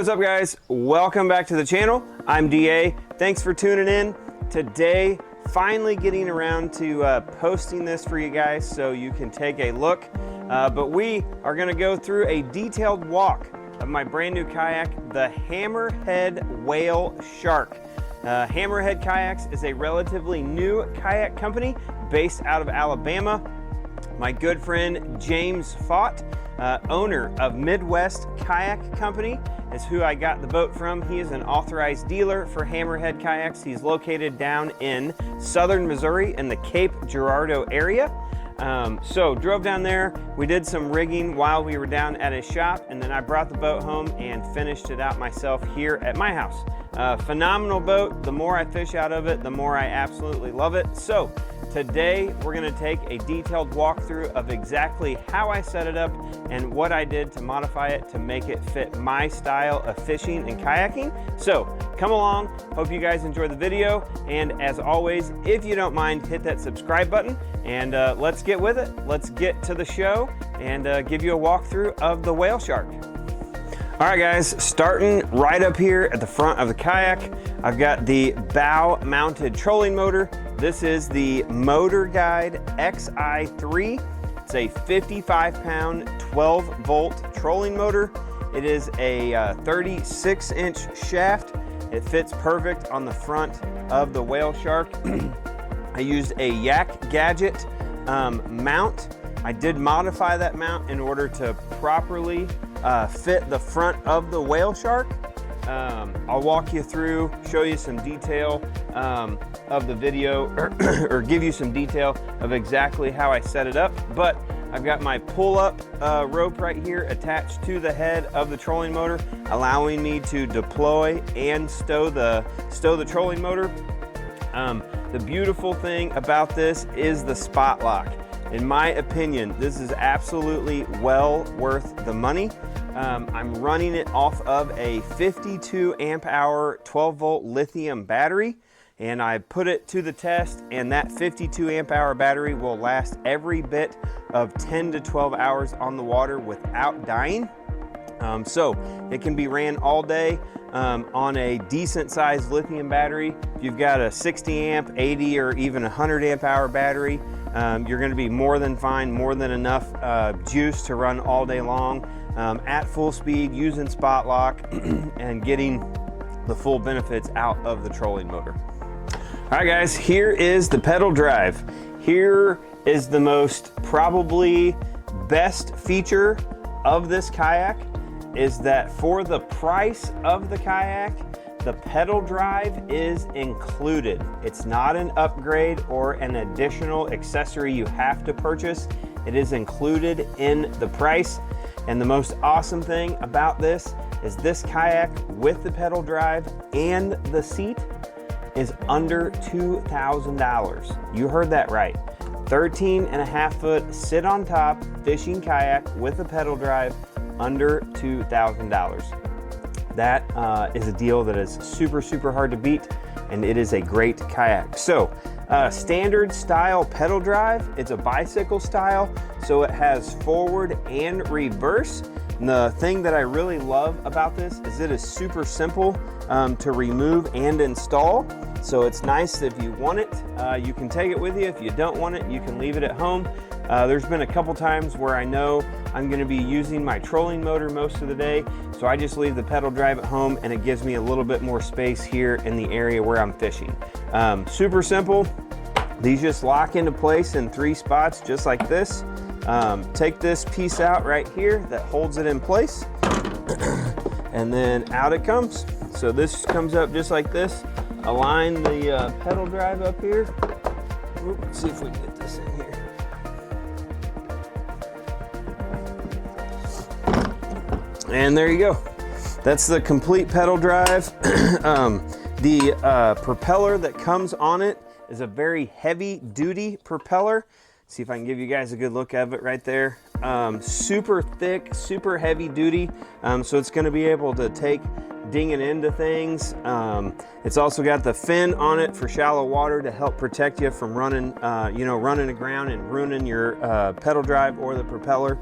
what's up guys? Welcome back to the channel. I'm DA. Thanks for tuning in. Today, finally getting around to posting this for you guys so you can take a look. But we are gonna go through a detailed walk of my brand new kayak, the Hammerhead Whale Shark. Hammerhead Kayaks is a relatively new kayak company based out of Alabama. My good friend James Faught, owner of Midwest Kayak Company, is who I got the boat from. He is an authorized dealer for Hammerhead Kayaks. He's located down in southern Missouri in the Cape Girardeau area. So drove down there, we did some rigging while we were down at his shop, and then I brought the boat home and finished it out myself here at my house. Phenomenal boat. The more I fish out of it, the more I absolutely love it. So today we're gonna take a detailed walkthrough of exactly how I set it up and what I did to modify it to make it fit my style of fishing and kayaking. So come along, hope you guys enjoy the video, and as always, if you don't mind, hit that subscribe button, and let's get with it. Let's get to the show and give you a walkthrough of the Whale Shark. All right guys, starting right up here at the front of the kayak, I've got the bow mounted trolling motor. This is the Motor Guide XI3. It's a 55-pound, 12-volt trolling motor. It is a 36-inch shaft. It fits perfect on the front of the Whale Shark. I used a Yak Gadget mount. I did modify that mount in order to properly fit the front of the Whale Shark. I'll walk you through, show you some detail of the video, or give you some detail of exactly how I set it up. But I've got my pull-up rope right here attached to the head of the trolling motor, allowing me to deploy and stow the trolling motor. The beautiful thing about this is the spot lock. In my opinion, this is absolutely well worth the money. I'm running it off of a 52 amp hour 12 volt lithium battery, and I put it to the test, and that 52 amp hour battery will last every bit of 10 to 12 hours on the water without dying. So it can be ran all day on a decent sized lithium battery. If you've got a 60 amp, 80 or even 100 amp hour battery, you're going to be more than fine, more than enough juice to run all day long at full speed using spot lock and getting the full benefits out of the trolling motor. All right guys, here is the pedal drive. Here is the most probably best feature of this kayak, is that for the price of the kayak, the pedal drive is included. It's not an upgrade or an additional accessory you have to purchase. It is included in the price. And the most awesome thing about this is this kayak with the pedal drive and the seat is under $2,000. You heard that right. 13.5 foot sit on top fishing kayak with a pedal drive, under $2,000. That is a deal that is super hard to beat, and it is a great kayak. So standard style pedal drive, it's a bicycle style, so it has forward and reverse. And the thing that I really love about this is it is super simple to remove and install. So it's nice if you want it, you can take it with you. If you don't want it, you can leave it at home. There's been a couple times where I know I'm going to be using my trolling motor most of the day, so I just leave the pedal drive at home, and it gives me a little bit more space here in the area where I'm fishing. Super simple. These just lock into place in 3 spots just like this. Take this piece out right here that holds it in place, and then out it comes. So this comes up just like this. Align the pedal drive up here. Let's see if we can get this in here. And there you go. That's the complete pedal drive. The propeller that comes on it is a very heavy duty propeller. See if I can give you guys a good look of it right there. Super thick, super heavy duty. So it's gonna be able to take dinging into things. It's also got the fin on it for shallow water to help protect you from running, running aground and ruining your pedal drive or the propeller.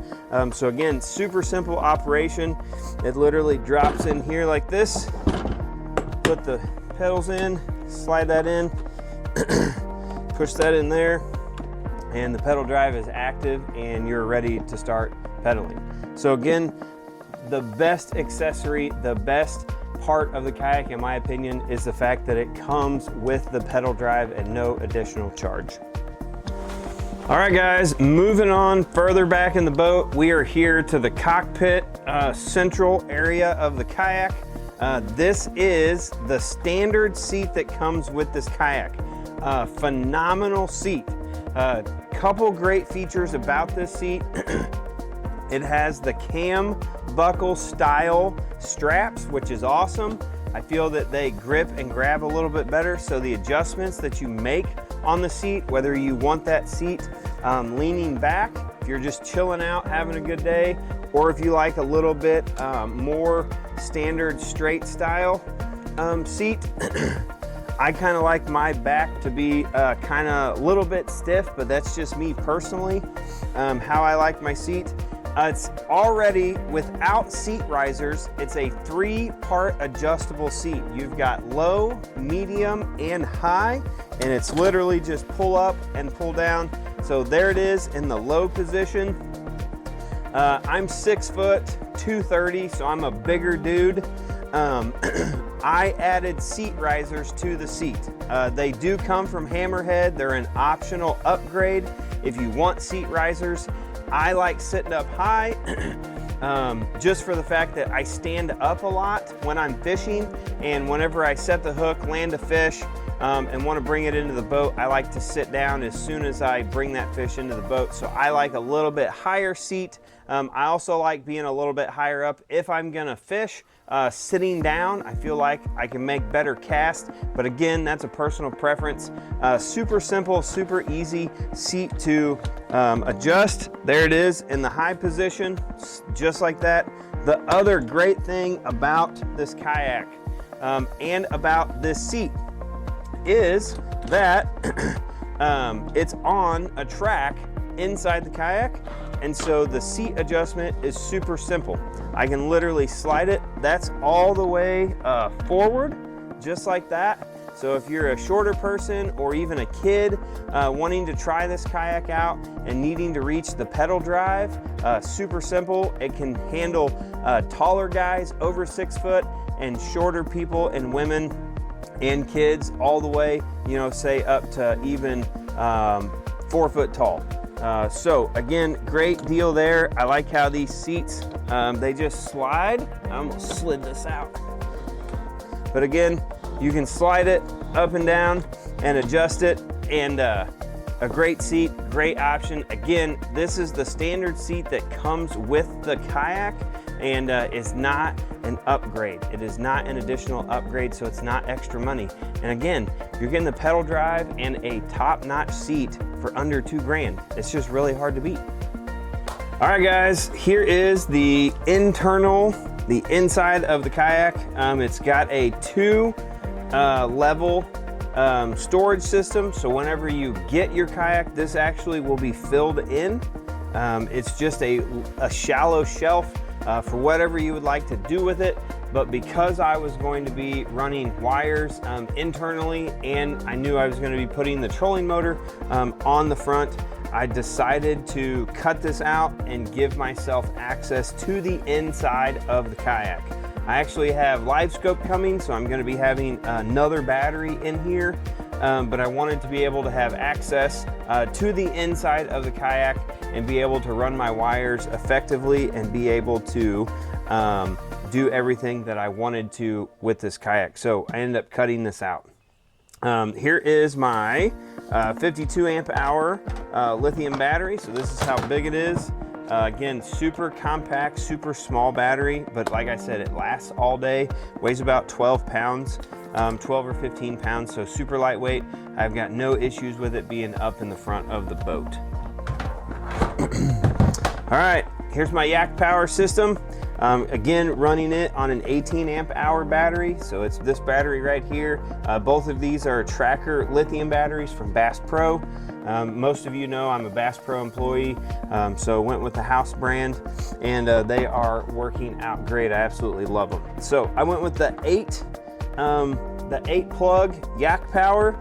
So again, super simple operation. It literally drops in here like this. Put the pedals in, slide that in, push that in there, and the pedal drive is active and you're ready to start pedaling. So again, the best accessory, the best part of the kayak, in my opinion, is the fact that it comes with the pedal drive and no additional charge. All right, guys, moving on further back in the boat, we are here to the cockpit central area of the kayak. This is the standard seat that comes with this kayak. Phenomenal seat. Couple great features about this seat. It has the cam buckle style straps, which is awesome. I feel that they grip and grab a little bit better, so the adjustments that you make on the seat, whether you want that seat leaning back, if you're just chilling out, having a good day, or if you like a little bit more standard straight style seat. I kind of like my back to be kind of a little bit stiff, but that's just me personally, how I like my seat. It's already, without seat risers, it's a 3-part adjustable seat. You've got low, medium, and high, and it's literally just pull up and pull down. So there it is in the low position. I'm 6 foot, 230, so I'm a bigger dude. I added seat risers to the seat. They do come from Hammerhead. They're an optional upgrade if you want seat risers. I like sitting up high just for the fact that I stand up a lot when I'm fishing, and whenever I set the hook, land a fish, and want to bring it into the boat, I like to sit down as soon as I bring that fish into the boat. So I like a little bit higher seat. I also like being a little bit higher up if I'm gonna fish. Sitting down, I feel like I can make better casts, but again, that's a personal preference. Super simple, super easy seat to adjust. There it is in the high position, just like that. The other great thing about this kayak and about this seat is that it's on a track inside the kayak, and so the seat adjustment is super simple. I can literally slide it. That's all the way forward, just like that. So if you're a shorter person or even a kid wanting to try this kayak out and needing to reach the pedal drive, super simple. It can handle taller guys over 6 foot and shorter people and women and kids all the way, say up to even 4 foot tall. So again, great deal there. I like how these seats, they just slide. I almost slid this out. But again, you can slide it up and down and adjust it, and a great seat, great option. Again, this is the standard seat that comes with the kayak and is not an upgrade. It is not an additional upgrade, so it's not extra money. And again, you're getting the pedal drive and a top-notch seat for under $2,000. It's just really hard to beat. All right, guys, here is the inside of the kayak. It's got a 2-level storage system, so whenever you get your kayak, this actually will be filled in. It's just a shallow shelf for whatever you would like to do with it. But because I was going to be running wires internally, and I knew I was going to be putting the trolling motor on the front, I decided to cut this out and give myself access to the inside of the kayak. I actually have live scope coming, so I'm going to be having another battery in here, but I wanted to be able to have access to the inside of the kayak and be able to run my wires effectively and be able to do everything that I wanted to with this kayak. So I ended up cutting this out. Here is my 52 amp hour lithium battery. So this is how big it is. Again, super compact, super small battery, but like I said, it lasts all day, weighs about 12 pounds, 12 or 15 pounds, so super lightweight. I've got no issues with it being up in the front of the boat. All right, here's my yak power system. Again, running it on an 18 amp hour battery. So it's this battery right here. Both of these are Tracker lithium batteries from Bass Pro. Most of you know I'm a Bass Pro employee, so went with the house brand, and they are working out great. I absolutely love them. So I went with the 8 plug yak power,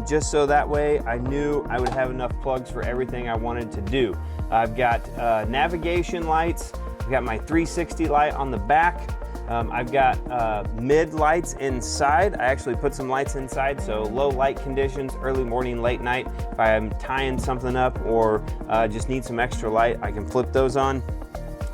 just so that way I knew I would have enough plugs for everything I wanted to do. I've got navigation lights. I've got my 360 light on the back. I've got mid lights inside. I actually put some lights inside, so low light conditions, early morning, late night. If I'm tying something up or just need some extra light, I can flip those on.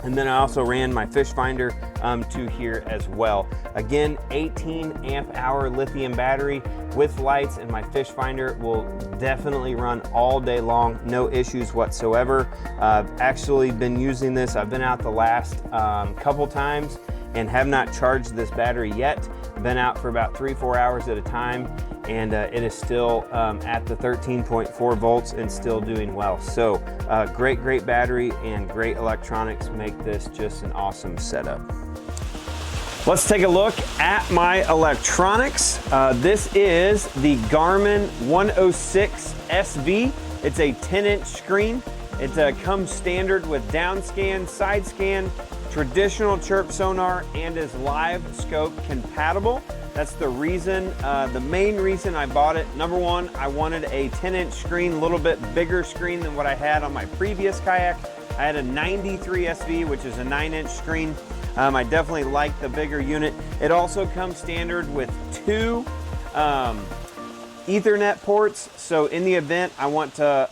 And then I also ran my fish finder to here as well. Again, 18 amp hour lithium battery with lights, and my fish finder will definitely run all day long, no issues whatsoever. I've actually been using this. I've been out the last couple times and have not charged this battery yet. Been out for about 3-4 hours at a time, and it is still at the 13.4 volts and still doing well. So great battery and great electronics make this just an awesome setup. Let's take a look at my electronics. This is the Garmin 106 SV. It's a 10-inch screen. It comes standard with down scan, side scan, traditional chirp sonar, and is live scope compatible. That's the reason, the main reason I bought it. Number one, I wanted a 10-inch screen, a little bit bigger screen than what I had on my previous kayak. I had a 93 SV, which is a 9-inch screen. I definitely like the bigger unit. It also comes standard with 2 Ethernet ports, so in the event I want to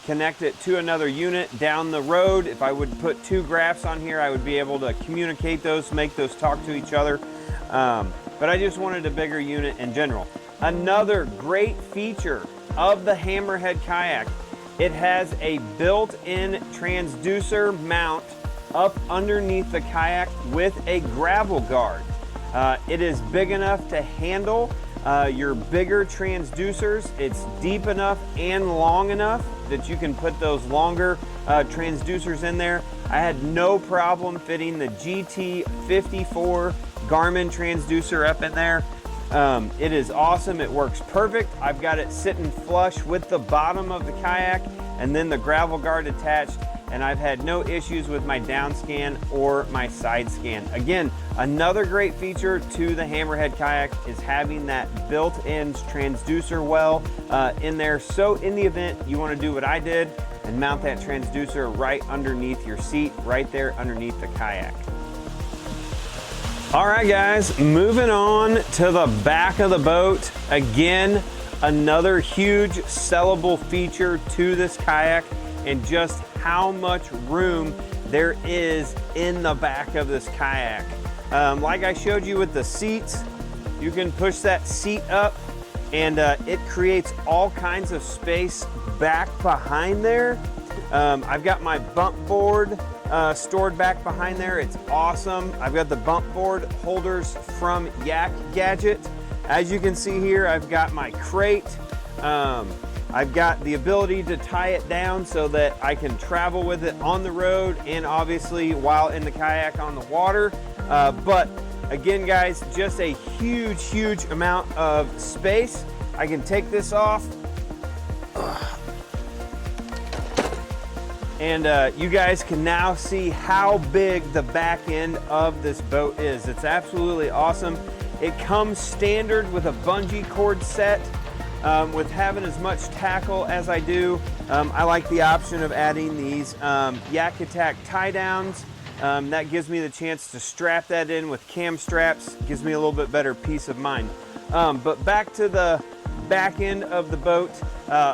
connect it to another unit down the road, if I would put 2 graphs on here, I would be able to communicate those, make those talk to each other. But I just wanted a bigger unit in general. Another great feature of the Hammerhead Kayak, it has a built-in transducer mount up underneath the kayak with a gravel guard. It is big enough to handle your bigger transducers. It's deep enough and long enough that you can put those longer transducers in there. I had no problem fitting the GT54 Garmin transducer up in there. It is awesome. It works perfect. I've got it sitting flush with the bottom of the kayak and then the gravel guard attached, and I've had no issues with my down scan or my side scan. Again, another great feature to the Hammerhead Kayak is having that built-in transducer well in there. So in the event you want to do what I did and mount that transducer right underneath your seat, right there underneath the kayak. All right, guys, moving on to the back of the boat. Again, another huge sellable feature to this kayak, and just how much room there is in the back of this kayak. Like I showed you with the seats, you can push that seat up and it creates all kinds of space back behind there. I've got my bump board stored back behind there. It's awesome. I've got the bump board holders from Yak Gadget. As you can see here, I've got my crate. I've got the ability to tie it down so that I can travel with it on the road and obviously while in the kayak on the water. But again, guys, just a huge amount of space. I can take this off. And you guys can now see how big the back end of this boat is. It's absolutely awesome. It comes standard with a bungee cord set. With having as much tackle as I do, I like the option of adding these Yak Attack tie downs. That gives me the chance to strap that in with cam straps. Gives me a little bit better peace of mind. But back to the back end of the boat,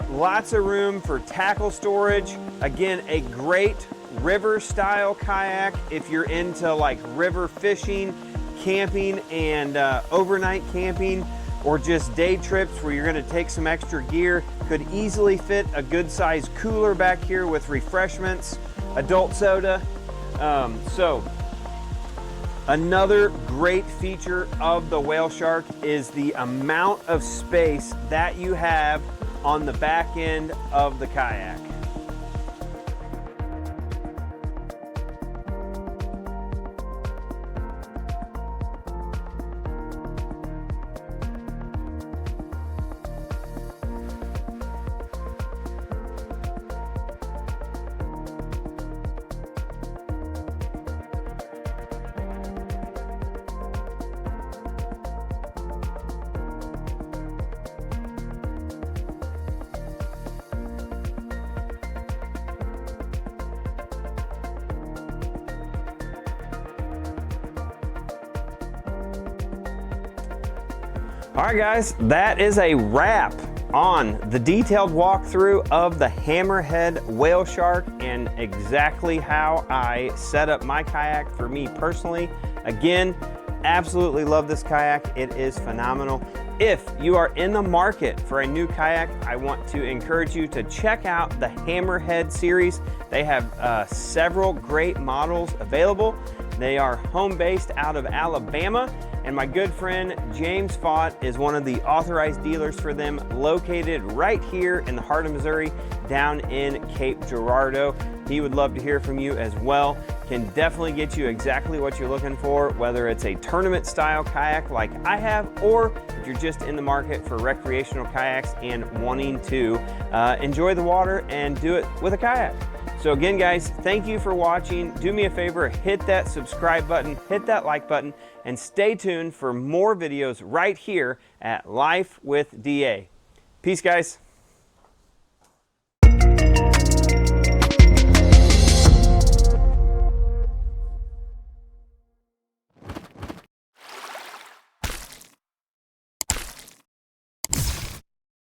lots of room for tackle storage. Again, a great river style kayak if you're into like river fishing, camping, and overnight camping, or just day trips where you're going to take some extra gear. Could easily fit a good size cooler back here with refreshments, adult soda. So another great feature of the Whale Shark is the amount of space that you have on the back end of the kayak. All right, guys, that is a wrap on the detailed walkthrough of the Hammerhead Whale Shark and exactly how I set up my kayak for me personally. Again, absolutely love this kayak. It is phenomenal. If you are in the market for a new kayak, I want to encourage you to check out the Hammerhead series. They have several great models available. They are home-based out of Alabama, and my good friend James Faught is one of the authorized dealers for them, located right here in the heart of Missouri, down in Cape Girardeau. He would love to hear from you as well. Can definitely get you exactly what you're looking for, whether it's a tournament style kayak like I have, or if you're just in the market for recreational kayaks and wanting to enjoy the water and do it with a kayak. So again, guys, thank you for watching. Do me a favor, hit that subscribe button, hit that like button, and stay tuned for more videos right here at Life with DA. Peace, guys.